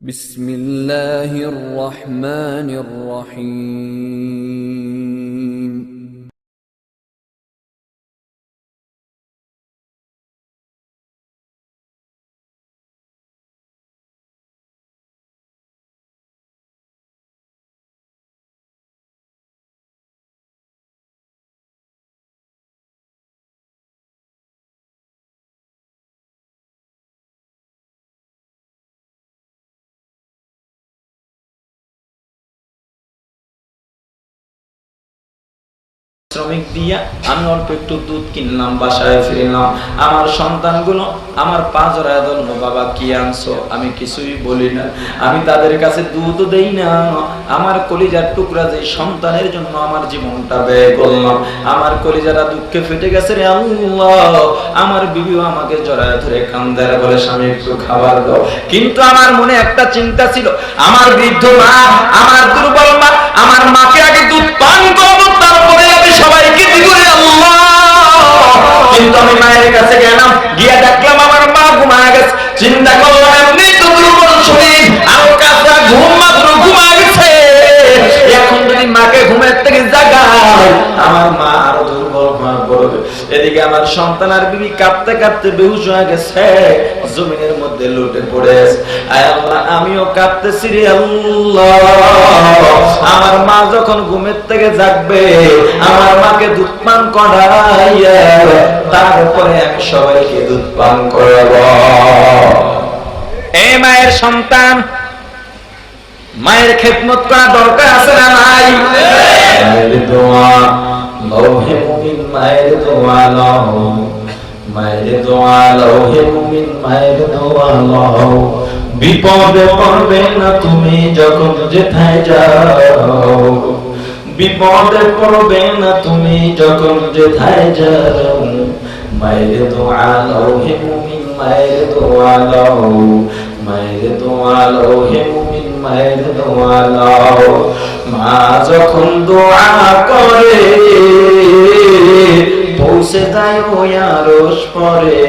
বিসমিল্লাহির রহমানির রহিম। শ্রমিক দিয়া আমি অল্প একটু দুধ কিনলাম, বাসায় ফিরলাম। আমার সন্তানগুলো আমার পা জড়ায় ধরল, বাবা কি আনছো? আমি কিছুই বলি না, আমি তাদের কাছে দুধও দেই না। আমার কলিজার টুকরা যে সন্তানের জন্য আমার জীবনটা ব্যয় করলাম, আমার কলিজারা দুঃখে ফেটে গেছে রে আল্লাহ। আমার বিবিও আমাকে জড়ায় ধরে কান্দে আর বলে, স্বামী একটু খাবার দাও। কিন্তু আমার মনে একটা চিন্তা ছিল, আমার বৃদ্ধ মা, আমার দুর্বল মা, আমার মাকে আগে দুধ পান করবো, তারপরে আমি সবাইকে দিব রে আল্লাহ। কিন্তু আমি মায়ের কাছে গেলাম, গিয়ে দেখলাম আমার মা ঘুমায় গেছে। চিন্তা করলাম এমনি তো দুর্বল শরীর, আরো কাঁচা ঘুম মাত্র ঘুমায় গেছে। এখন যদি মাকে ঘুমের থেকে জাগাই, আমার মা আরো দুর্বল হয়ে পড়বে। এদিকে আমার সন্তান আর বিবি কাঁপতে কাঁপতে বেহুশ হয়ে গেছে, জমিনের মধ্যে লুটে পড়ে আছে। আয় আল্লাহ, আমিও কাঁপতেছি রে আল্লাহ। আমার মা যখন ঘুমের থেকে জাগবে, আমার মাকে দুধ পান করাইয়া তারপরে আমি সবাইকে দুধ পান করাবো। এই মায়ের সন্তান, মায়ের খেদমত করা দরকার আছে না নাই? মায়ের দোয়া লও হে মুমিন, মায়ের দোয়া লও, মায়ের দোয়া লও হে মুমিন, মায়ের দোয়া লও। বিপদে পড়বে না তুমি যখন যেথায় যাও, বিপদে পড়বে না তুমি যখন যেথায় যাও। মায়ের দোয়া লও হে মুমিন, মায়ের দোয়া লও, মায়ের দোয়া লও হে মুমিন, মায়ের দোয়া লও। মা যখন দোয়া করে পৌঁছে যায় ওই আরশ পরে,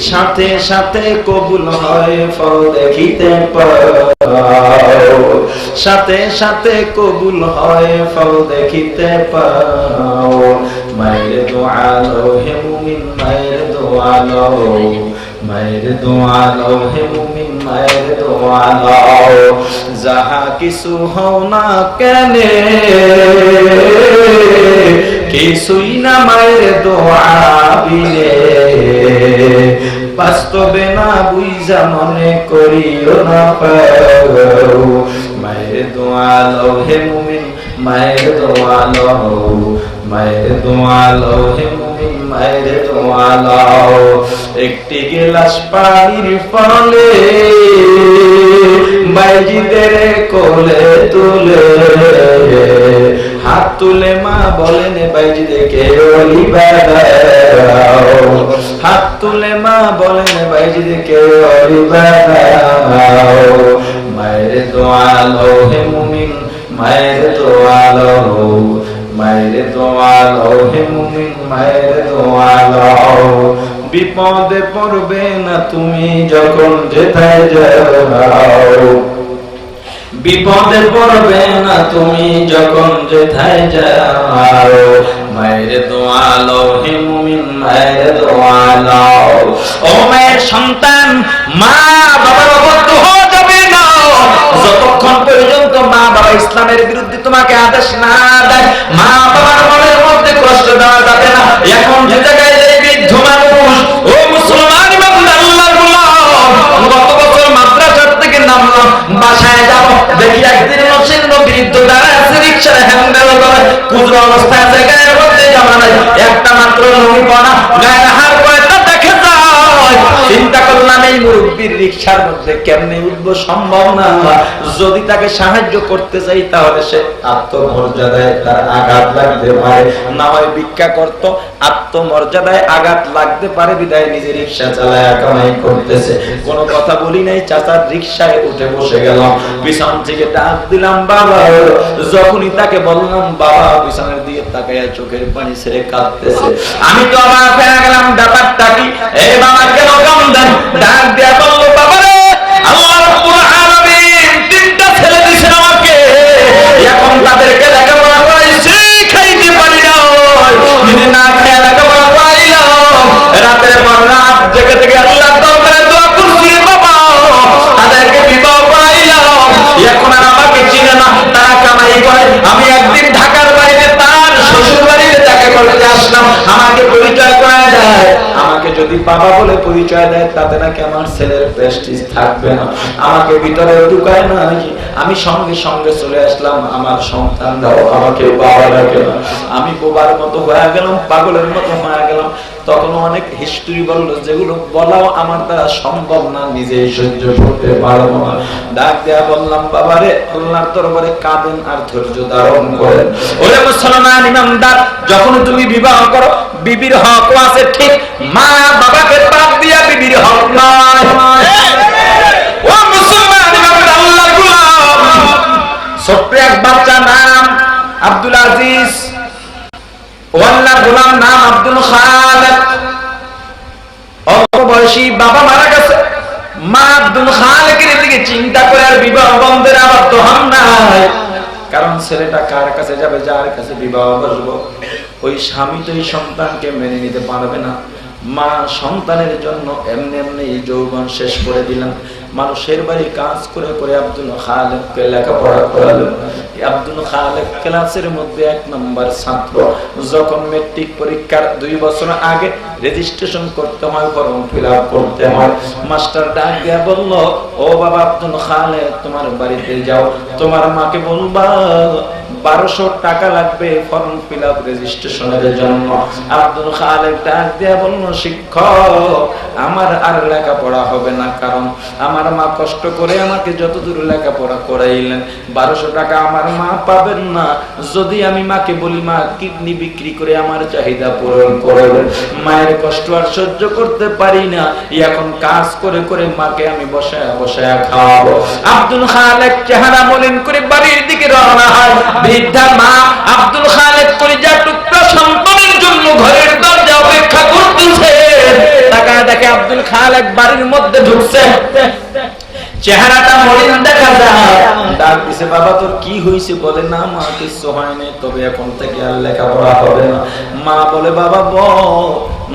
সাথে সাথে কবুল হয় ফল দেখিতে পাও, সাথে সাথে কবুল হয় ফল দেখিতে পাও। মায়ের দোয়া লও হে মুমিন, মায়ের দোয়া লও, মায়ের দোয়া লও হে মুমিন, মায়ের দোয়া লও। যাহা কিছু হও না কেনে, কিছুই না মায়ের দোয়া বিনে। বাস্তবে না বুঝা মনে করিও না পাও। মায়ের দোয়া লও হে মুমিন, মায়ের দোয়া লও, মায়ের দোয়া লও হে মুমিন, মায়ের দোয়া লও। একটি গিলাস পানির ফলে বাইজিদের কোলে তুলে, হাত তুলে মা বলেন বাইজিদেরকে ওলি বানাও, হাত তুলে মা বলেন বাইজিদেরকে ওলি বানাও। মায়ের দোয়া লও হে মুমিন, মায়ের দোয়া লও, মায়ের দোয়া লও হে মুমিন, মায়ের দোয়া লও। বিপদে পড়বে না তুমি যখন যেথায় যাও, বিপদে পড়বে না তুমি যখন যেথায় যাও। মায়ের দোয়া লও হে মুমিন, মায়ের দোয়া লও। ও মায়ের সন্তান, মা বাবার অবাধ্য হওয়া যাবে না যতক্ষণ পর্যন্ত মা বাবা ইসলামের বিরুদ্ধে তোমাকে আদেশ না দেয়। মা বাবার মনের মধ্যে কষ্ট দেওয়া যাবে না। এখন যে জায়গায় যে বৃদ্ধ মানুষ, ও মুসলমান ইমানদার আল্লাহর গোলাম, গত বছর মাদ্রাসার থেকে নামলাম, বাসায় যাব, দেখি একদিন নসীর্ণ বৃদ্ধ দাঁড়ায় আছে, রিকশার হ্যান্ডেল করে, কুজো অবস্থায় আছে, গায়ের মধ্যে জামা নাই, একটা মাত্র লুঙ্গি পরা, গায়ে হার কয়টা দেখে যায়। চিন্তা করলাম এই মুরব্বীর রিকশার মধ্যে কেমনে উঠবো, সম্ভব না। যদি তাকে সাহায্য করতে চাই তাহলে সে আত্মমর্যাদায় তার আঘাত লাগতে পারে, না হয় ভিক্ষা করত, আত্মমর্যাদায় আঘাত লাগতে পারে বিদায় নিজে রিকশা চালায় কামাই করতেছে। কোনো কথা বলি নাই, চাচার রিকশায় উঠে বসে গেলাম, পিছন থেকে ডাক দিলাম বাবা। যখনই তাকে বললাম বাবা, পিছনের দিকে তাকাইয়া চোখের পানি ছেড়ে কাঁদতেছে। আমি তো আবার ফেরা গেলাম, ব্যাপারটা কি? এই বাবা কেন কান্দেন? ডাক দিয়া বললো, বাবা রে, বাবা বলে পরিচয় দেয় তাতে নাকি আমার ছেলের প্রেস্টিজ থাকবে না, আমাকে ভিতরে ঢুকায় না, আমি সঙ্গে সঙ্গে চলে আসলাম, আমার সন্তান দাও, আমাকে বাবা ডাকে না। আমি বোবার মতো হয়ে গেলাম, পাগলের মতো হয়ে গেলাম। তখন অনেক হিস্ট্রি বললো যেগুলো বলাও আমার দ্বারা সম্ভব না, নিজেই সহ্য করতে পারবো না। ডাক দেয়া বললাম, বাবারে আল্লাহর দরবারে কাঁদেন আর ধৈর্য ধারণ করেন। ওরে মুসলমান ইমানদার, যখন তুমি বিবাহ করো বিবির হক আছে ঠিক, মা বাবাকে বাদ দিয়া বিবির হক নয়। ও মুসলমান ইমানদার, আল্লাহর গোলাম, ছোট্ট এক বাচ্চা নাম আব্দুল আজিজ, ও আল্লাহর গোলাম নাম আব্দুল খালেক। অল্প বয়সী বাবা মারা গেছে, মা আব্দুল খালেকের দিকে চিন্তা করে আর বিবাহ বন্ধের আবদ্ধ হন নাই। কারণ ছেলেটা কার কাছে যাবে, যার কাছে বিবাহ বসবো, ওই স্বামী তো এই সন্তানকে মেনে নিতে পারবে না। মা সন্তানের জন্য এমনি এমনি যৌবন শেষ করে দিলেন। মানুষের বাড়ি কাজ করে করে আব্দুল খালেককে লেখাপড়া করালেন। আব্দুল খালেক ক্লাসের মধ্যে 1 নম্বর ছাত্র। যখন মেট্রিক পরীক্ষার 2 বছর আগে রেজিস্ট্রেশন করতে হয়, ফর্ম ফিল আপ করতে হয়, মাস্টার ডাক দিয়া বলল, ও বাবা আব্দুল খালেক, তোমার বাড়িতে যাও, তোমার মাকে বলবা 1200 টাকা লাগবে ফর্ম ফিল আপ রেজিস্ট্রেশনের জন্য। আব্দুল খালেক ডাক দিয়া বলল, শিক্ষক, আমার আর লেখাপড়া হবে না, কারণ আমার মা কষ্ট করে আমাকে যতদূর লেখাপড়া করাইলেন, 1200 টাকা আমার মা পাবেন না। যদি আমি মাকে বলি মা কিডনি বিক্রি করে আমার চাহিদা পূরণ করবেন, মায়ের কষ্ট আর সহ্য করতে পারি না, এখন কাজ করে করে মাকে আমি বসায় বসায় খাওয়াবো। আব্দুল খালেক চেহারা মলিন করে বাড়ির দিকে রওনা হয়। বৃদ্ধা মা আব্দুল খালেক কলিজার টুকরা সন্তানের জন্য ঘরের দরজা অপেক্ষা করতেছে। তাকায় দেখে আব্দুল খালেক বাড়ির মধ্যে ঢুকছে, চেহারাটা মলিন দেখা যায়। ডাক দিছে, বাবা তোর কি হয়েছে? বলে, না মা কিছু হয় নাই, তবে এখন থেকে আর লেখাপড়া হবে না। মা বলে, বাবা বল।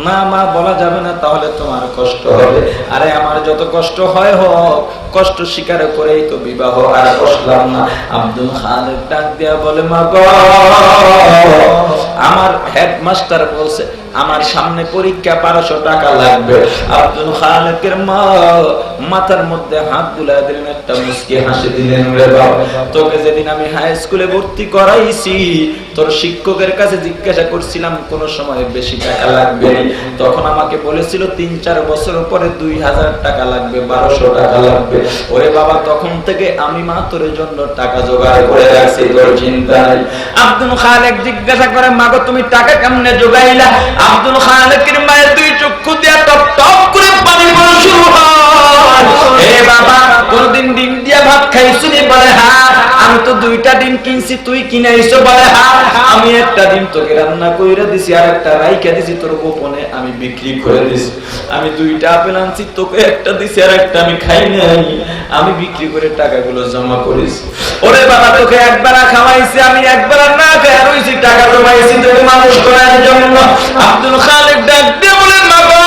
না মা বলা যাবে না, তাহলে তোমার কষ্ট হবে। আরে আমার যত কষ্ট হয় হোক, কষ্ট স্বীকার করেই তো বিবাহ, আর বসলাম না। আব্দুল খালেক ডাক দিয়া বলে, মা গো, আমার হেডমাস্টার বলছে আমার সামনে পরীক্ষা, 1200 টাকা লাগবে। আব্দুল খালেকের মা মাথার মধ্যে হাত বুলাই দিলেন, একটা মুস্কি হাসি দিলেন, রে বাবা, তোকে যেদিন আমি হাই স্কুলে ভর্তি করাইছি, তোর শিক্ষকের কাছে জিজ্ঞাসা করছিলাম কোন সময় বেশি টাকা লাগবে, তখন আমাকে বলেছিল 3-4 বছর পরে 2000 টাকা লাগবে, 1200 টাকা লাগবে। ওরে বাবা, তখন থেকে আমি মা তোর জন্য টাকা জোগাড় করে রাখছি, তোর চিন্তা নাই। আব্দুল খালেক জিজ্ঞাসা করে, মা গো তুমি টাকা কেমনে জোগাইলা? আব্দুল খালেকের মায়ের 2 চক্ষু দিয়া টপ টপ করে পানি পড়া শুরু হয়। হে বাবা, কোনদিন ডিম দিয়া ভাত খাইছো নি? বলে হ্যাঁ। আমি তো 2টা ডিম কিনছি, তুই কিনাইছো? বলে হ্যাঁ। আমি একটা ডিম তোকে রান্না কইরা দিছি, আর একটা রাইখা দিছি তোর গোপনে আমি বিক্রি করে দিছি। আমি 2টা আপেল আনছি, তোকে একটা দিছি, আর একটা আমি খাই নাই, আমি বিক্রি করে টাকাগুলো জমা করেছি। ওরে বাবা, তোকে একবার খাওয়াইছি, আমি একবার না খেয়ে রইছি, টাকা জমাইছি তোকে মানুষ করার জন্য। আব্দুল খালেক ডাক দিয়ে বলে, মা গো,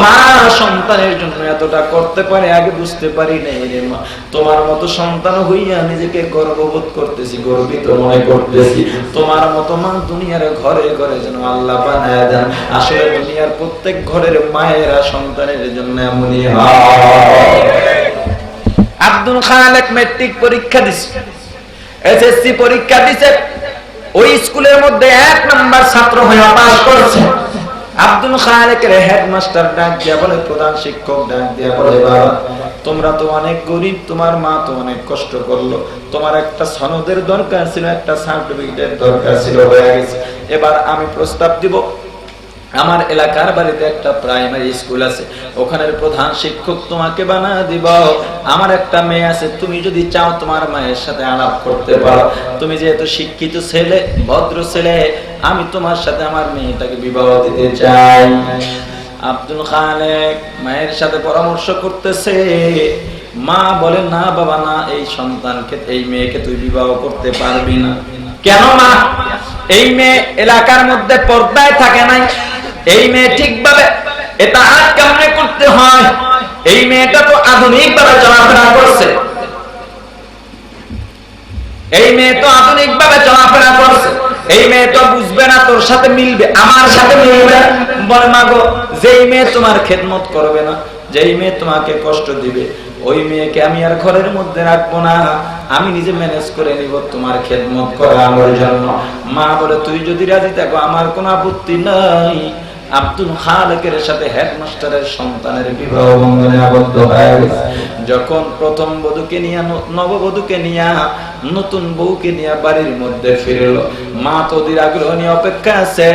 মা সন্তানের জন্য এতটা করতে পারে আগে বুঝতে পারি নাই রে মা। তোমার মতো সন্তান হইয়া নিজেকে গর্ববোধ করতেছি, গর্বিত মনে করতেছি। তোমার মতো মা দুনিয়ার ঘরে ঘরে যেন আল্লাহ বানায় দেন। আসলে দুনিয়ার প্রত্যেক ঘরের মায়েরা সন্তানের জন্য এমনই হয়। আব্দুল খালেক মেট্রিক পরীক্ষা দিছে, এসএসসি পরীক্ষা দিছে, ওই স্কুলের মধ্যে 1 নম্বর ছাত্র হয়ে পাস করছে। আব্দুল খালেকের হেডমাস্টার ডাক দিয়া বলে, প্রধান শিক্ষক ডাক দিয়া বলে, বাবা তোমরা তো অনেক গরিব, তোমার মা তো অনেক কষ্ট করলো, তোমার একটা সনদের দরকার ছিল, একটা সার্টিফিকেটের দরকার ছিল, হয়ে গেছে। এবার আমি প্রস্তাব দিব, আমার এলাকার বাড়িতে একটা প্রাইমারি স্কুল আছে, ওখানের প্রধান শিক্ষক তোমাকে বানা দিব। আমার একটা মেয়ে আছে, তুমি যদি চাও তোমার মায়ের সাথে আলাপ করতে পারো, তুমি যেহেতু শিক্ষিত ছেলে, ভদ্র ছেলে, আমি তোমার সাথে আমার মেয়েটাকে বিবাহ দিতে চাই। আব্দুল খালেক মায়ের সাথে পরামর্শ করতেছে, মা বলে, না বাবা না, এই সন্তানকে, এই মেয়েকে তুই বিবাহ করতে পারবি না। কেন মা? এই মেয়ে এলাকার মধ্যে পর্দায় থাকে নাই, এই মেয়ে ঠিকভাবে এটা হাত কেমনে করতে হয়, এই মেয়েটা তো আধুনিক ভাবে চলাফেরা করছে, এই মেয়ে তো আধুনিক ভাবে চলাফেরা করছে, এই মেয়ে তো বুঝবে না তোর সাথে মিলবে, আমার সাথে মিলবে। বলে মা গো, যেই মেয়ে তোমার খেদমত করবে না, যেই মেয়ে তোমাকে কষ্ট দিবে, ওই মেয়েকে আমি আর ঘরের মধ্যে রাখবো না, আমি নিজে ম্যানেজ করে নিব তোমার খেদমত করানোর জন্য। মা বলে তুই যদি রাজি থাকো আমার কোনো আপত্তি নাই। আব্দুল খালেকের সাথে হেডমাস্টারের সন্তানের বিবাহ বন্ধনে আবদ্ধ হয়ে গেছে। যখন প্রথম বধূকে নিয়ে, নববধূকে নিয়ে, নতুন বউকে নিয়ে বাড়ির মধ্যে ফিরল, মা তো অধীর আগ্রহ নিয়ে অপেক্ষা আছে,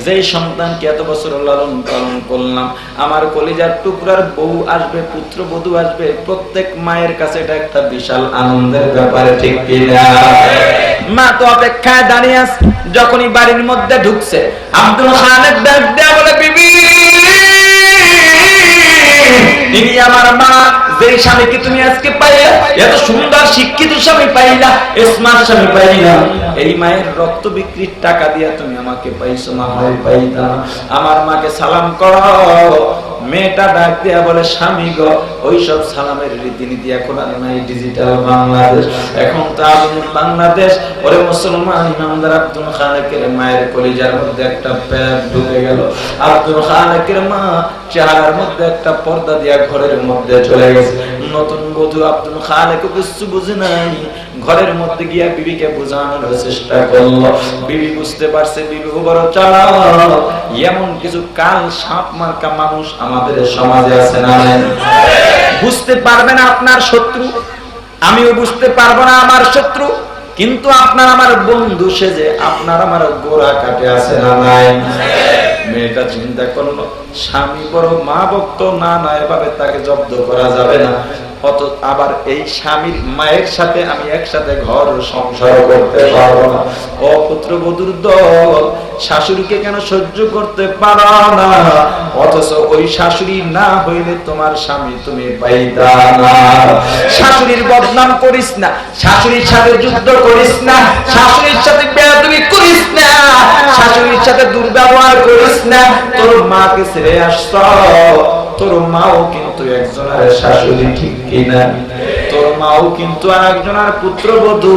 যেই সন্তানকে এত বছর লালন পালন করলাম, আমার কলিজার টুকরার বউ আসবে, পুত্র বধূ আসবে, প্রত্যেক মায়ের কাছে এটা একটা বিশাল আনন্দের ব্যাপার, ঠিক কিনা? মা তো অপেক্ষায় দাঁড়িয়ে আছে। যখনই বাড়ির মধ্যে ঢুকছে, আব্দুল খালেক ডাক দেয়া বলে, বিবি ইনি আমার মা, যেই স্বামীকে তুমি আজকে পাইলা, এত সুন্দর শিক্ষিত স্বামী পাইলা, স্মার্ট স্বামী পাইলা, এই মায়ের রক্ত বিক্রির টাকা দিয়া তুমি আমাকে পাইছো, না হয় পাইতা। আমার মাকে সালাম করো। মেয়েটা ডাক দিয়া বলে, স্বামী গো, ওইসব সালামের রীতিনীতি এখন আর নাই, ডিজিটাল বাংলাদেশ, এখন তো আধুনিক বাংলাদেশ। ওরে মুসলমান ইমানদার আব্দুল খালেকের মায়ের কলিজার মধ্যে একটা প্যাক ঢুকে গেল। আব্দুল খালেকের মা চেহারার মধ্যে একটা পর্দা দিয়া ঘরের মধ্যে চলে গেছে। নতুন বধূ আব্দুল খালেক কিছু বুঝে নাই, ঘরের মধ্যে গিয়া বিবিকে বোঝানোর চেষ্টা করলো। বিবি বুঝতে পারছে বিবি বড় চালাক। এমন কিছু কাল সাপ মার্কা মানুষ আমাদের সমাজে আছে না? বুঝতে পারবে না আপনার শত্রু, আমিও বুঝতে পারবো না আমার শত্রু, কিন্তু আপনার আমার বন্ধু সেজে আপনার আমার গোড়া কাটে আছে না নাই? মেয়েটা চিন্তা করলো, স্বামী বড় মা ভক্ত, না না এভাবে তাকে জব্দ করা যাবে না। অত আবার এই স্বামীর মায়ের সাথে আমি একসাথে ঘর সংসার করতে পারবো না। ও পুত্রবধূর দল, শাশুড়িকে কেন সহ্য করতে পারো না? অথচ ওই শাশুড়ি না হইলে তোমার স্বামী তুমি পাইতা না। শাশুড়ির বদনাম করিস না, শাশুড়ির সাথে যুদ্ধ করিস না, শাশুড়ির সাথে বেয়াদবি করিস না, শাশুড়ির সাথে দুর্ব্যবহার করিস না। তোর মাকে ছেড়ে আসছ, তোর মাও কিন্তু একজনের শাশুড়ি, ঠিক কিনা? তোর মাও কিন্তু আরেকজনের পুত্রবধূ।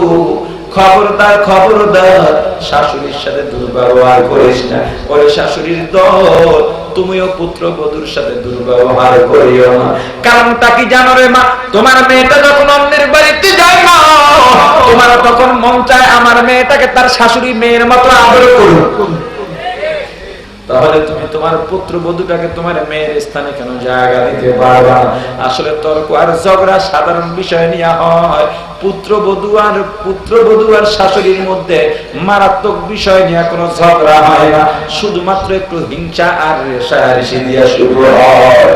খবরদার খবরদার, শাশুড়ির সাথে দুর্ব্যবহার করিস না। ওরে শাশুড়ির দল, তুমিও পুত্রবধূর সাথে দুর্ব্যবহার করিও না। কারণটা কি জানো রে মা? তোমার মেয়েটা যখন অন্যের বাড়িতে যায় না, তোমার তখন মন চায় আমার মেয়েটাকে তার শাশুড়ি মেয়ের মতো আদর করুন। তাহলে তুমি তোমার পুত্রবধূটাকে তোমার মেয়ের স্থানে কেন জায়গা দিতে পারবা না? আসলে তর্ক আর ঝগড়া সাধারণ বিষয় নিয়ে হয়। পুত্রবধূ আর শাশুড়ির মধ্যে মারাত্মক বিষয় নিয়ে কোনো ঝগড়া হয় না, শুধুমাত্র একটু হিংসা আর রেষারেষি দিয়ে শুরু হয়।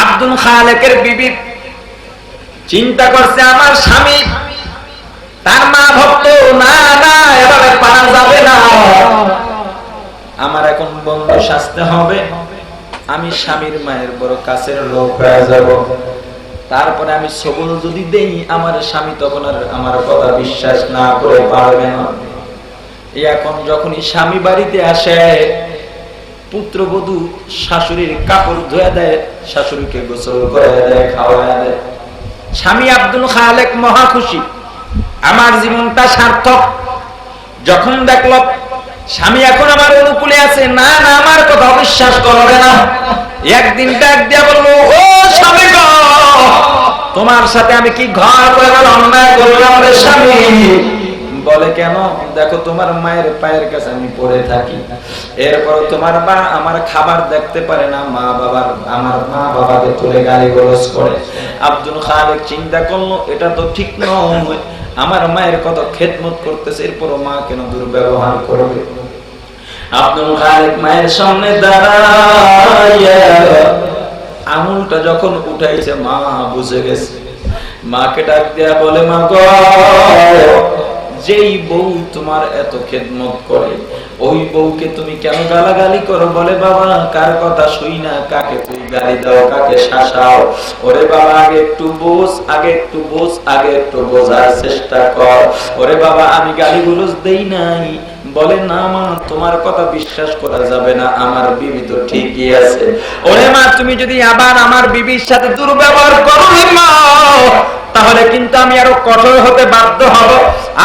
আব্দুল খালেকের বিবি চিন্তা করছে, আমার স্বামী তার মা ভক্ত, না না এভাবে পারা যাবে না, আমার এখন বন্ধু সাজতে হবে, আমি স্বামীর মায়ের বড় কাছের লোক হয়ে যাব। তারপরে আমি সবল যদি দেই, আমার স্বামী তখন আর আমার কথা বিশ্বাস না করে পারবে না। এখন যখনই স্বামী বাড়িতে আসে, পুত্রবধূ শাশুড়ির কাপড় ধুয়ে দেয়, শাশুড়িকে গোসল করে দেয়, খাওয়ায় দেয়। স্বামী আব্দুল খালেক মহা খুশি, আমার জীবনটা সার্থক। যখন দেখলো স্বামী এখন আমার অনুকূলে আছে, না না আমার কথা অবিশ্বাস করবে না, একদিন ডাক দিয়া বললো, ও স্বামী গো, তোমার সাথে আমি কি ঘর করে অন্যায় করলাম রে স্বামী? বলে কেন? দেখো তোমার মায়ের পায়ের কাছে আমি পড়ে থাকি, এরপর তোমার মা আমার খাবার দেখতে পারে না, আমার মা বাবাকে তুলে গালিগালাজ করে। আব্দুল খালেক চিন্তা করলো, এটা তো ঠিক নয়, আমার মায়ের কত খেদমত করতেছে, এরপর মা কেন দুর্ব্যবহার করবে? আব্দুল খালেক মায়ের সামনে দাঁড়াইয়া আঙুলটা যখন উঠাইছে, মা বুঝে গেছে। মাকে ডাক দেয়া বলে, মা গো, যেই বউ তোমার এত খেদমত করে, ওই বউকে তুমি কেন গালাগালি করো? বলে বাবা কার কথা শুই না, কাকে তুই গালি দাও, কাকে শাসাও? ওরে বাবা আগে একটু বোঝ, আগে একটু বোঝ, আগে একটু বোঝার চেষ্টা কর। ওরে বাবা আমি গালিগুলোজ দেই নাই। বলে না মা তোমার কথা বিশ্বাস করা যাবে না, আমার বিবি তো ঠিকই আছে। ওরে মা তুমি যদি আবার আমার বিবির সাথে দুর্ব্যবহার করো মা, তাহলে কিন্তু আমি আরো কঠোর হতে বাধ্য হব।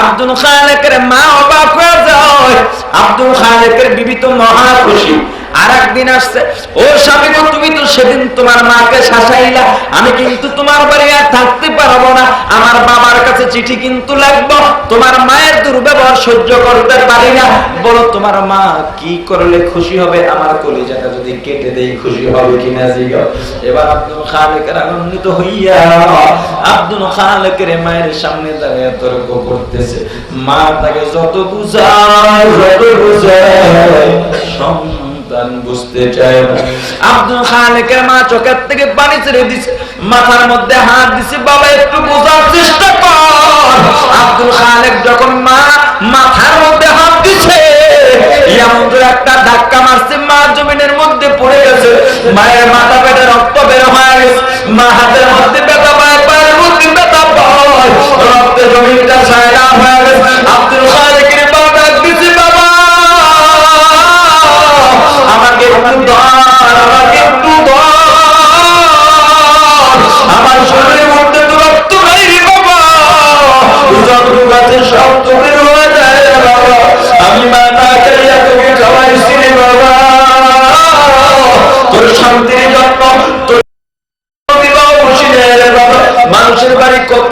আব্দুল খালেকের মা অবাক হয়ে যায়। আব্দুল খালেকের বিবি তো মহা খুশি। আর একদিন আসছে, ও স্বামী গো তুমি তো সেদিন তোমার মাকে শাসাইলা, আমি কিন্তু তোমার বাড়ি আর থাকতে পারবো না, আমার বাবার কাছে চিঠি কিন্তু লাগবো, তোমার মায়ের দুর্ব্যবহার সহ্য করতে পারি না। বলো তোমার মা কি করলে খুশি হবে? আমার কলিজাটা যদি কেটে দেই খুশি হবে কিনা জিগাও। এবার আব্দুল খালেকের আনন্দিত হইয়া আব্দুল খালেকের মায়ের সামনে দাঁড়িয়ে তর্ক করতেছে। মা তাকে যত বুঝায় সন্তান বুঝতে চায় না। আব্দুল খালেকের মা চোখের থেকে পানি ছেড়ে দিছে, মাথার মধ্যে হাত দিছে, বাবা একটু বোঝার চেষ্টা কর। আব্দুল খালেক যখন মা মাথার মধ্যে হাত দিছে, এমন একটা ধাক্কা মারছে, মা জমিনের মধ্যে পড়ে গেছে। মায়ের মাথা পেটে রক্ত বের হয়ে গেছে, মা হাতের মধ্যে ব্যথা পায়, পায়ের মধ্যে ব্যথা পায়, রক্তে জমিনটা ছায়া হয়ে গেছে। আব্দুল খালেকের মা ডাক দিছে, বাবা আমাকে একটু ধর, আমাকে একটু ধর, আমার শরীরের মধ্যে তো রক্ত নাই রে বাবা, যতটুকু আছে সব তুমি হয়ে যায় বাবা, আমি মা না চাইয়া তোকে খাওয়াইছি রে বাবা, তোর শান্তির জন্য তোর বিবাহ খুশি নেই রে বাবা। মানুষের বাড়ি কত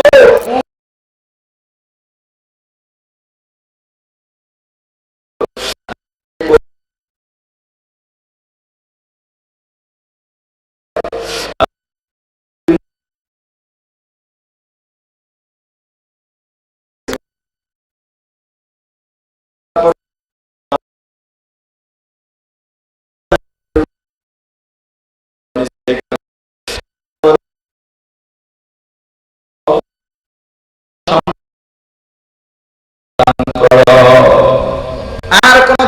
আর কোন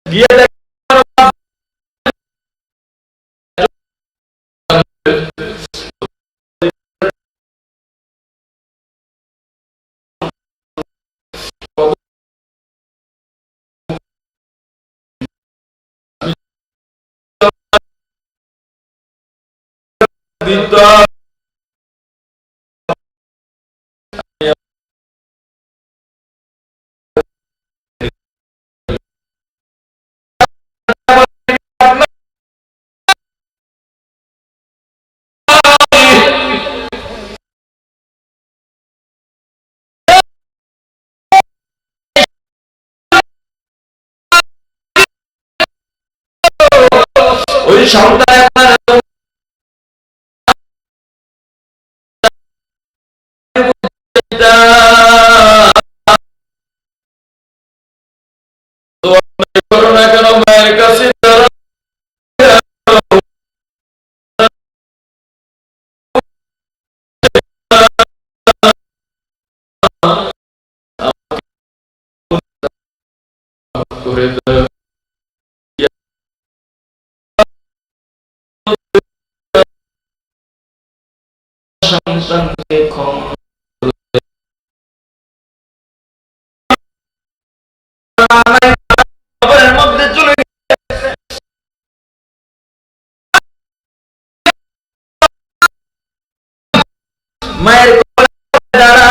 গিয়ে ওই সন্তান কেন মায়ের কাছে করে সন্তানকে খবরের মধ্যে চলে মায়ের দ্বারা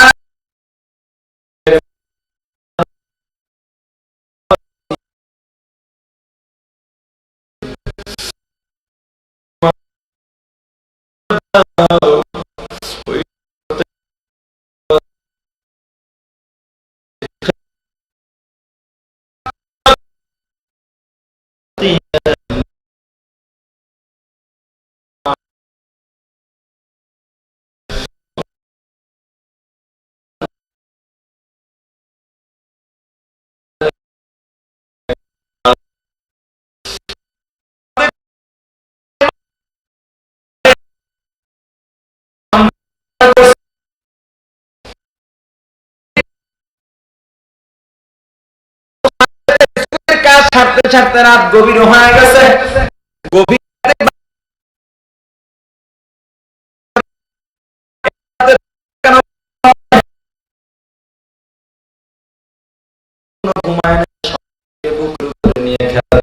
ছাড়তে রাত গভীর হয়ে গেছে, গভীর ঘুমায় না, বুকের উপরে নিয়ে খেলা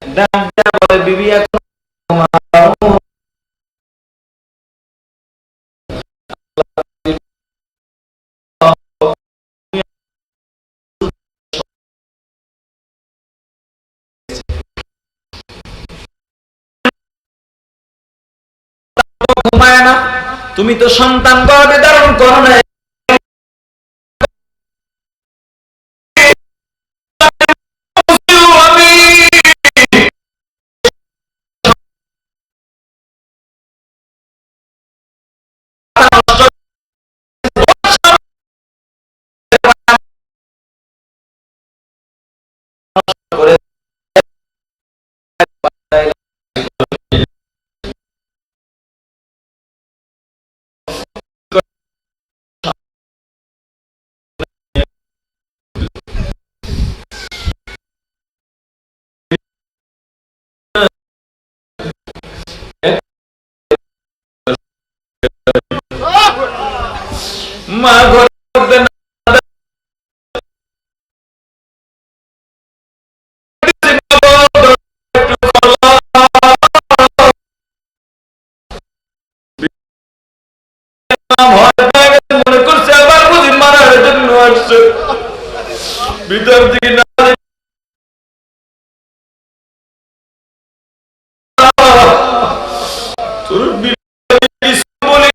ডাক দেয়া বলে বিবি এখন ঘুমাও। ঘুমায় না, তুমি তো সন্তান গর্ভে ধারণ করো না, করে মা ঘরে ঢুকবে না, ভয় পেয়ে গেছে, মনে করছে আবার বুঝি মারার জন্য আসছে, ভিতর দিকে না তোর কিছু বলি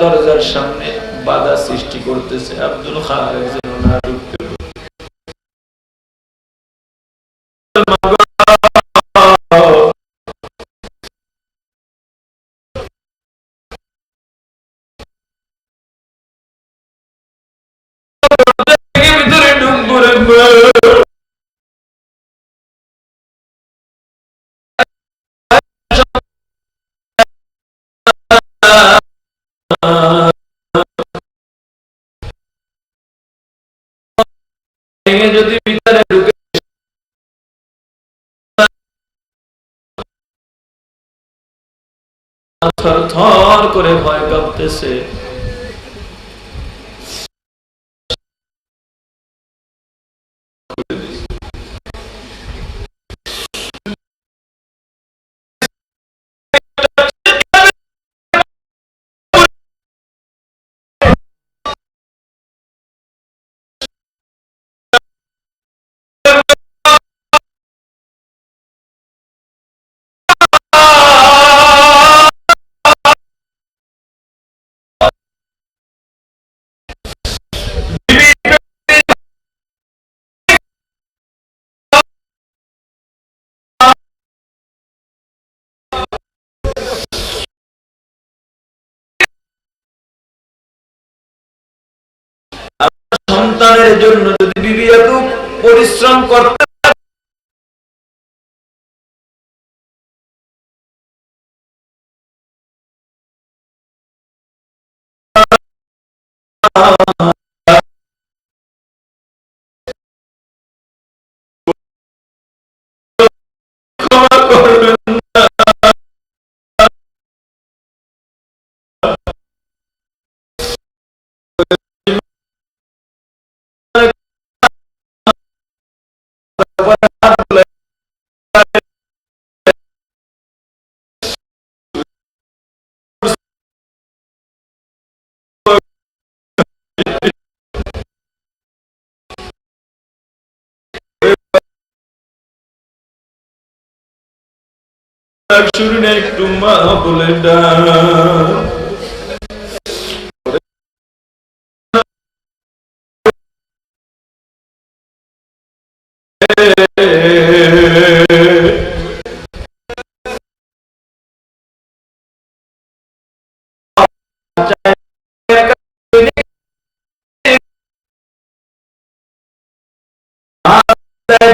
দরজার সামনে বাধা সৃষ্টি করতেছে, আব্দুল খালেক যেন না ঢুকতে ভিতরে ঢুকবো। যদি ভিতরে ঢুকে থর থর করে ভয় কাঁপতেছে, সন্তানের জন্য যদি বিবি এত পরিশ্রম করতে শুরু না একটু মা বলে ডাক।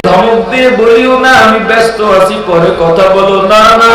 ধমক দিয়ে বলিও না আমি ব্যস্ত আছি, পরে কথা বলো। না না,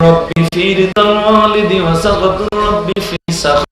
ربي في رضا الوالد وسخط ربي في سخط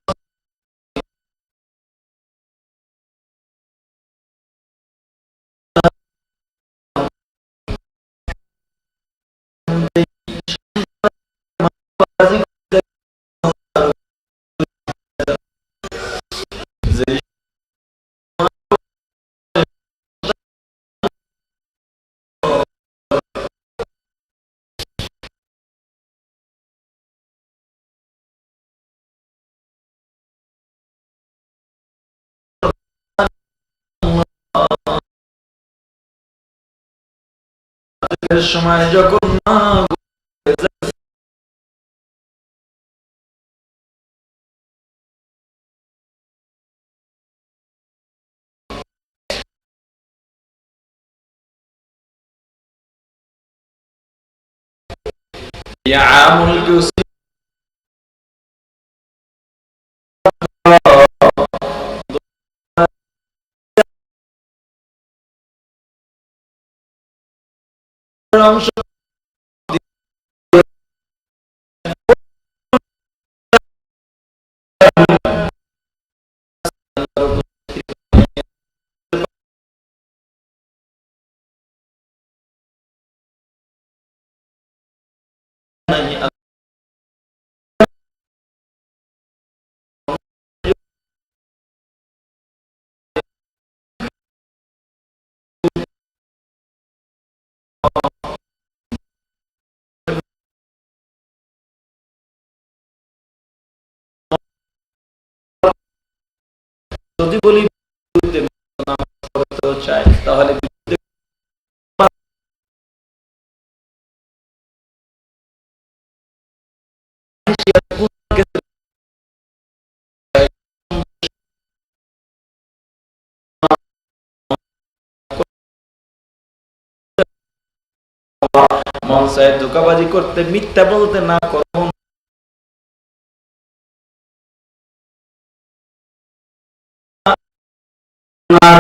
সময় যখন না يعامل الجسم যদি বলি চাই তাহলে মন চায় ধোঁকাবাজি করতে, মিথ্যা বলতে, না করব না।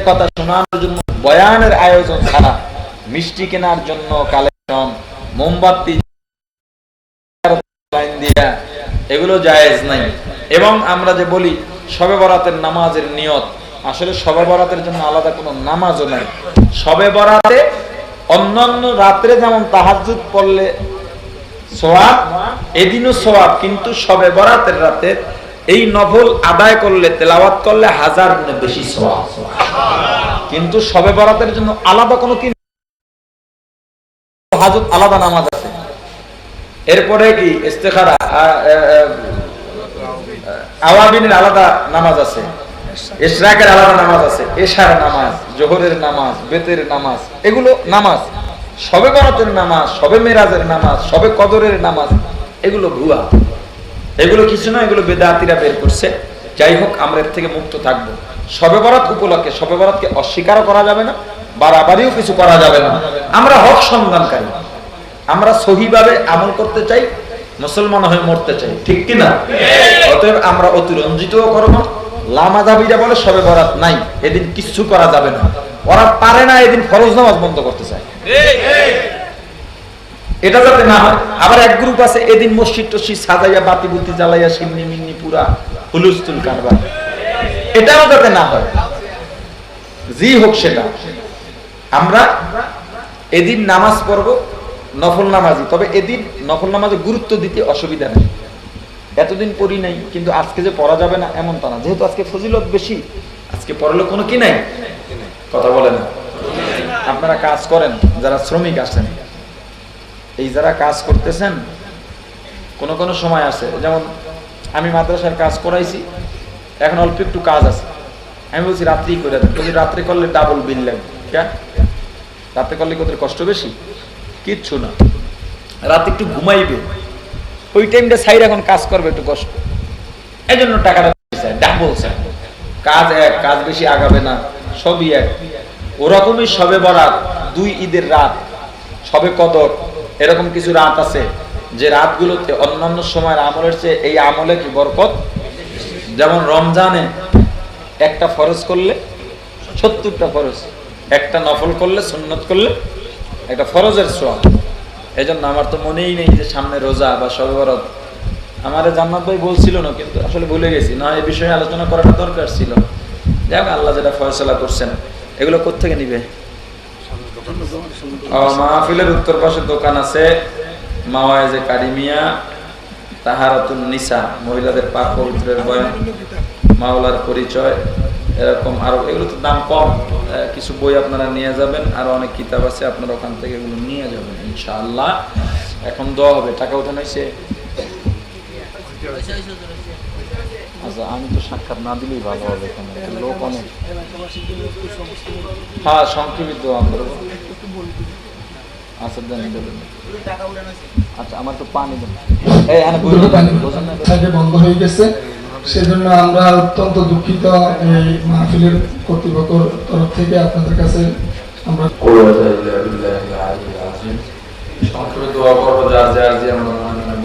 কথা শোনানোর জন্য বয়ানের আয়োজন ছাড়া মিষ্টি কেনার জন্য কালেকশন, মোমবাতি দিয়া এগুলো জায়েজ নাই। এবং আমরা যে বলি শবে বরাতের নামাজের নিয়ত, আসলে শবে বরাতের জন্য আলাদা কোনো নামাজও নাই। শবে বরাতে অন্যান্য রাত্রে যেমন তাহাজ্জুদ পড়লে সওয়াব, এদিনও সওয়াব, কিন্তু শবে বরাতের রাতে এই নফল আদায় করলে, তেলাওয়াত করলে 1000 গুণে বেশি সওয়াব। কিন্তু শবে বরাতের জন্য আলাদা কোনো কি হাজত আলাদা নামাজ আছে। এরপরে কি ইস্তেখারা, আওয়াবিনের আলাদা নামাজ আছে, ইশরাকের আলাদা নামাজ আছে, এশার নামাজ, জোহরের নামাজ, বেতের নামাজ, এগুলো নামাজ। শবে বরাতের নামাজ, শবে মেরাজের নামাজ, শবে কদরের নামাজ, এগুলো ভুয়া, এগুলো কিছু না, এগুলো বেদাতীরা বের করছে। যাই হোক, আমরা এর থেকে মুক্ত থাকবো। শবে বরাত উপলক্ষে শবে বরাতকে অস্বীকারও করা যাবে না, বাড়াবাড়িও কিছু করা যাবে না। আমরা হক সন্ধানকারী, আমরা সহিভাবে আমল করতে চাই, মুসলমান হয়ে মরতে চাই, ঠিক কিনা? অতএব আমরা অতিরঞ্জিতও করবো। লামাযাবিরা বলে শবে বরাত নাই, এদিন কিচ্ছু করা যাবে না। ওরা পারে না এদিন ফরজ নামাজ বন্ধ করতে চায়, এটা যাতে না হয়। আবার এক গ্রুপ আছে এদিন মসজিদ টসজিদ সাজাইয়া বাতি বুতি জ্বালাইয়া সিমনি মিন্নি পুরা হুলুস্থুল কারবার, এটাও যাতে না হয়। জি হোক সেটা, আমরা এদিন নামাজ পড়বো, নফল নামাজি। তবে এদিন নফল নামাজে গুরুত্ব দিতে অসুবিধা নেই। এতদিন পড়ি নাই কিন্তু আজকে যে পড়া যাবে না এমন তা না, যেহেতু আজকে ফজিলত বেশি, আজকে পড়লে কোনো কি নাই, কথা বলে না। আপনারা কাজ করেন, যারা শ্রমিক আছেন, এই যারা কাজ করতেছেন, কোনো কোনো সময় আছে, যেমন আমি মাদ্রাসার কাজ করাইছি, এখন অল্প একটু কাজ আছে, আমি বলছি রাত্রি করে দেন, বলছি রাত্রে করলে ডাবল বিল লাগবে। কেন? রাত্রে করলে কত কষ্ট বেশি? কিচ্ছু না, রাতে একটু ঘুমাইবে, ওই টাইমটা সাইড এখন কাজ করবে একটু কষ্ট, এই জন্য টাকাটা ডাবল চাই। কাজ এক, কাজ বেশি আগাবে না, সবই এক। ওরকমই শবে বরাত, 2 ঈদের রাত, শবে কদর, এরকম কিছু রাত আছে যে রাতগুলোতে অন্যান্য সময়ের আমলের চেয়ে এই আমলে কি বরকত। যেমন রমজানে একটা ফরজ করলে 70টা ফরজ, একটা নফল করলে, সুন্নত করলে একটা ফরজের সওয়াব। এই জন্য আমার তো মনেই নেই যে সামনে রোজা বা শবে বরাত। আমার জান্নাত ভাই বলছিল না, কিন্তু আসলে ভুলে গেছি, না এই বিষয়ে আলোচনা করাটা দরকার ছিল। যাক, আল্লাহ যেটা ফয়সালা করছেন, এগুলো কোত্থেকে নিবে? মাহফিলের উত্তর পাশে দোকান আছে, মাওয়াইজে কারিমিয়া, তাহারাতুন নিসা, মহিলাদের পাক পবিত্রের বয়ান, মাওলার পরিচয়, এরকম আরো, এগুলো তো দাম কম, কিছু বই আপনারা নিয়ে যাবেন, আরো অনেক কিতাব আছে, আপনারা ওখান থেকে এগুলো নিয়ে যাবেন ইনশাআল্লাহ। এখন দোয়া হবে, টাকা উঠানো হয়েছে। আচ্ছা, আমি তো সাক্ষাৎ না দিলেই ভালো হবে, এখানে লোক অনেক। হ্যাঁ, সংক্ষেপিত দোয়া করবো। আচ্ছা দেন, আচ্ছা আমার তো পানি দেন। বন্ধ হয়ে গেছে, সেজন্য আমরা অত্যন্ত দুঃখিত। এই মাহফিলের কর্তৃপক্ষের তরফ থেকে আপনাদের কাছে আমরা সংক্ষেপে দোয়া করবো, যার যার যে আমরা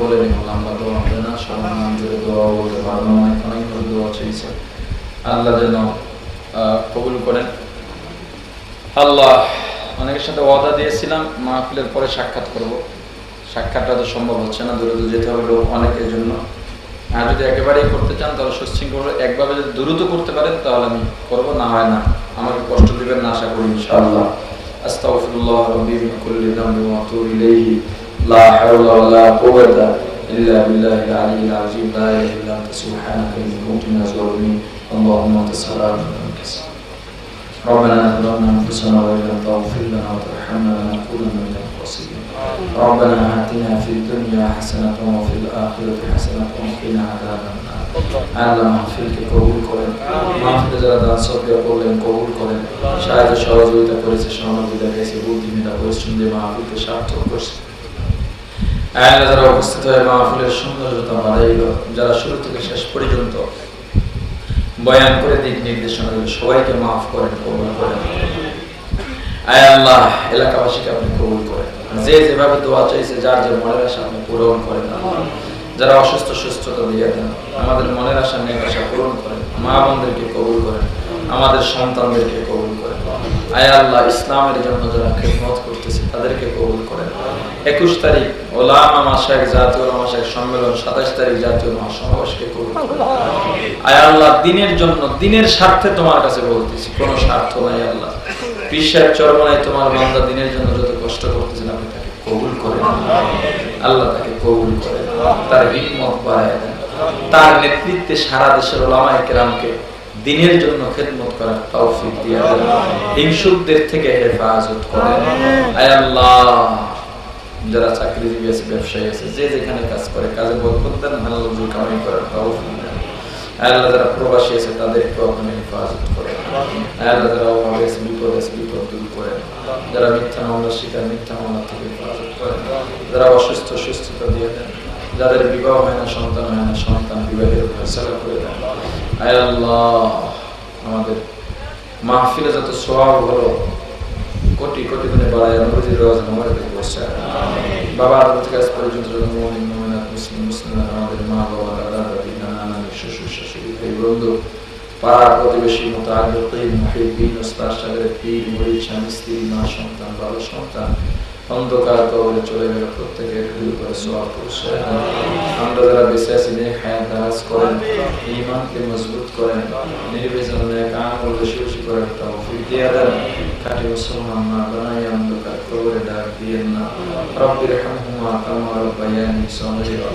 বলে নিব, আমরা দোয়া হবে না, সবার নাম ধরে দোয়া বলতে পারবো না, অনেক দোয়া চাইছে, আল্লাহ যেন কবুল করেন। আল্লাহ, অনেকের সাথে ওয়াদা দিয়েছিলাম মাহফিলের পরে সাক্ষাৎ করব, সাক্ষাৎটা তো সম্ভব হচ্ছে না, দূরে দূরে যেতে হবে লোক অনেকের জন্য। আর যদি একেবারেই করতে চান তাহলে সুশৃঙ্খল একভাবে যদি দ্রুত করতে পারেন তাহলে আমি করবো, না হয় না, আমাকে কষ্ট দিবেন না, আশা করি ইনশাআল্লাহ। আস্তাগফিরুল্লাহ রাব্বি মিন কুল্লি যামবি ওয়া আতুবু ইলাইহি, লা হাওলা ওয়া লা কুওয়াতা ইল্লা বিল্লাহিল আলিয়্যিল আযীম, লা ইলাহা ইল্লা আনতা সুবহানাকা ইন্নী কুনতু মিনাজ জালিমিন। আল্লাহুম্মা আনতা সালাম ربنا ظلمنا انفسنا وان لم تغفر لنا وترحمنا لنكونن من الخاسرين. ربنا آتنا في الدنيا حسنة وفي الآخرة حسنة وقنا عذاب النار. আল্লাহ মাহফিলকে কবুল করেন, মাহফিলে যারা দান সদকা করলেন কবুল করেন, সাহায্য সহযোগিতা করেছে, সহযোগিতা করেছে, বুদ্ধি মেধা পরিশ্রম দিয়ে মাহফিলকে সার্থক করছে। আল্লাহ যারা উপস্থিত হয়ে মাহফিলের সৌন্দর্যতা বাড়াইল, যারা শুরু থেকে শেষ পর্যন্ত বয়ান করে দিক নির্দেশনা দিল, সবাইকে মাফ করেন, কবুল করেন। আয় আল্লাহ এলাকাবাসীকে আপনি কবুল করেন, যে যেভাবে দোয়া চাইছে যার যে মনের আশা আপনি পূরণ করেন। যারা অসুস্থ সুস্থতা দিয়ে দেন, আমাদের মনের আশা নেক আশা পূরণ করেন। মা বোনদেরকে কবুল করেন, আমাদের সন্তানদেরকে কবুল করেন। আয় আল্লাহ ইসলামের জন্য যারা খেদমত করতেছে তাদেরকে কবুল করেন। 21 তারিখ ওলামা মাশায়েখ জাতীয় ওলামা মাশায়েখ সম্মেলন, 27 তারিখ জাতীয় মহাসমাবেশকে কবুল করেন। আয় আল্লাহ দিনের জন্য, দিনের স্বার্থে তোমার কাছে বলতেছি, কোনো স্বার্থ নাই আল্লাহ। পীর সাহেব চরমনায় তোমার বান্দা দিনের জন্য যত কষ্ট করতেছেন আপনি তাকে কবুল করেন আল্লাহ, তাকে কবুল করেন, তার হিম্মত বাড়ায় দেন, তার নেতৃত্বে সারা দেশের ওলামায়ে কেরামকে দিনের জন্য খেদমত করার তৌফিক দিয়ে দেন, হিংসুকদের থেকে হেফাজত করেন। আয় আল্লাহ যারা চাকরিজীবী আছে, ব্যবসায়ী আছে, যে যেখানে কাজ করে কাজে বরকত দেন, হালাল রুজি কামাই করার তৌফিক দেন। আল্লাহ যারা প্রবাসী আছে তাদেরকেও আপনি হেফাজত করেন। আল্লাহ যারা অভাবে আছে, বিপদ আছে, বিপদ দূর করেন। যারা মিথ্যা মামলার শিকার, মিথ্যা মামলা থেকে হেফাজত করেন। যারা অসুস্থ সুস্থতা দিয়ে দেন, যাদের বিবাহ হয় না, সন্তান হয় না, সন্তান বিবাহের ফয়সালা করে দেন। আয় আল্লাহ আমাদের মাহফিলে যত সওয়াব হলো কোটি কোটি গুণে বাড়ায় নবীর রওজা মোবারকে বসায়। বাবা আদম থেকে আজ পর্যন্ত যত মুমিন মুমিনাত, মুসলিম মুসলিমাত, আমাদের মা বাবা, দাদা দাদি, নানা নানি, শ্বশুর শাশুড়ি, ভাই বন্ধু, পাড়া প্রতিবেশী, মুতাআল্লিকিন, মুহিব্বিন, উস্তাদ সাগরের পীর, মুরিদ, স্বামী স্ত্রী, মা সন্তান, বাবা সন্তান, অন্ধকার কবরে চলে গেল প্রত্যেকের হৃদয় করে সওয়াব পৌঁছায়। আমরা যারা বেঁচে আছি নেক হায়াত দারাজ করেন, ঈমানকে মজবুত করেন, নির্বিঘ্নে নেক আমল বেশি বেশি করার তৌফিক দিয়ে দেন। খাঁটি মুসলমান না বানাইয়া অন্ধকার কবরে ডাক দিয়েন না। রব্বিরহামহুমা কামা রাব্বায়ানি সগীরা,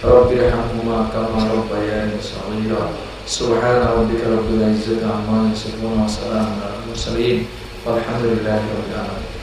রব্বিরহামহুমা কামা রাব্বায়ানি সগীরা। সুবহান রাব্বিকা রাব্বিল ইজ্জাতি আম্মা ইয়াসিফুন ওয়া সালামুন আলাল মুরসালিন ওয়ালহামদুলিল্লাহি রাব্বিল আলামিন।